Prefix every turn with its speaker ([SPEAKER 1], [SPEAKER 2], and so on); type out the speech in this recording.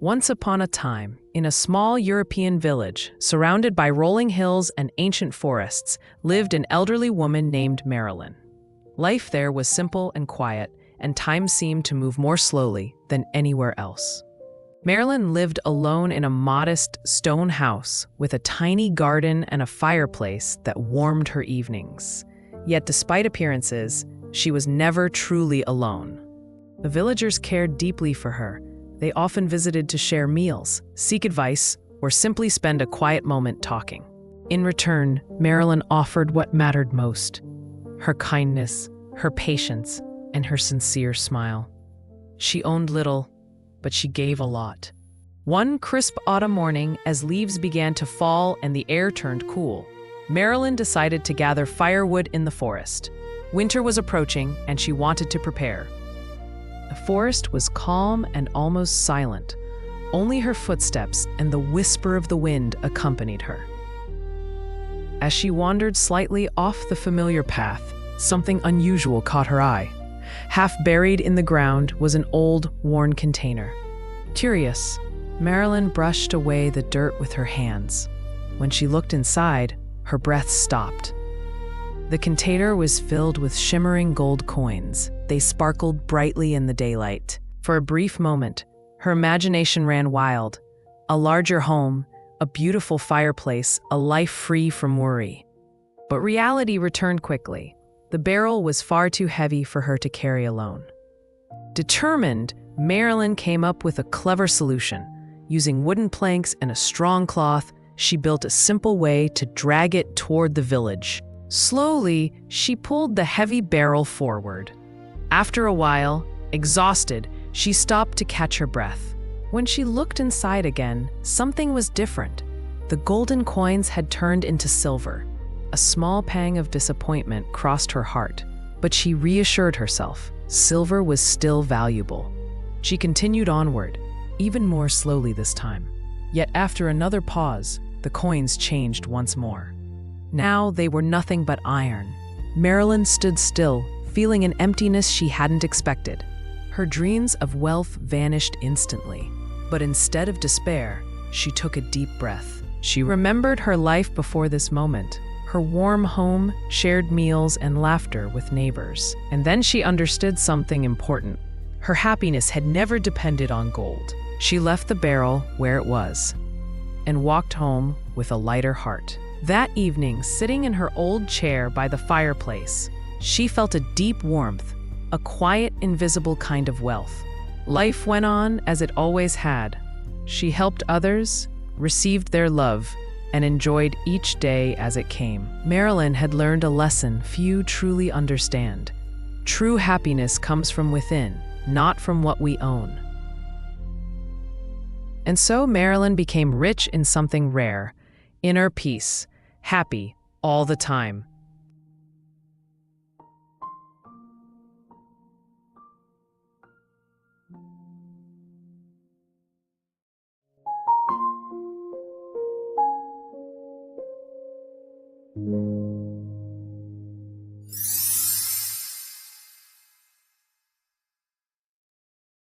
[SPEAKER 1] Once upon a time, in a small European village, surrounded by rolling hills and ancient forests, lived an elderly woman named Marilyn. Life there was simple and quiet, and time seemed to move more slowly than anywhere else. Marilyn lived alone in a modest stone house with a tiny garden and a fireplace that warmed her evenings. Yet despite appearances, she was never truly alone. The villagers cared deeply for her. They often visited to share meals, seek advice, or simply spend a quiet moment talking. In return, Marilyn offered what mattered most: her kindness, her patience, and her sincere smile. She owned little, but she gave a lot. One crisp autumn morning, as leaves began to fall and the air turned cool, Marilyn decided to gather firewood in the forest. Winter was approaching, and she wanted to prepare. The forest was calm and almost silent. Only her footsteps and the whisper of the wind accompanied her. As she wandered slightly off the familiar path, something unusual caught her eye. Half buried in the ground was an old, worn container. Curious, Marilyn brushed away the dirt with her hands. When she looked inside, her breath stopped. The container was filled with shimmering gold coins. They sparkled brightly in the daylight. For a brief moment, her imagination ran wild. A larger home, a beautiful fireplace, a life free from worry. But reality returned quickly. The barrel was far too heavy for her to carry alone. Determined, Marilyn came up with a clever solution. Using wooden planks and a strong cloth, she built a simple way to drag it toward the village. Slowly, she pulled the heavy barrel forward. After a while, exhausted, she stopped to catch her breath. When she looked inside again, something was different. The golden coins had turned into silver. A small pang of disappointment crossed her heart, but she reassured herself. Silver was still valuable. She continued onward, even more slowly this time. Yet after another pause, the coins changed once more. Now they were nothing but iron. Marilyn stood still, feeling an emptiness she hadn't expected. Her dreams of wealth vanished instantly. But instead of despair, she took a deep breath. She remembered her life before this moment, her warm home, shared meals, and laughter with neighbors. And then she understood something important. Her happiness had never depended on gold. She left the barrel where it was and walked home with a lighter heart. That evening, sitting in her old chair by the fireplace, she felt a deep warmth, a quiet, invisible kind of wealth. Life went on as it always had. She helped others, received their love, and enjoyed each day as it came. Marilyn had learned a lesson few truly understand. True happiness comes from within, not from what we own. And so Marilyn became rich in something rare: inner peace, happy all the time.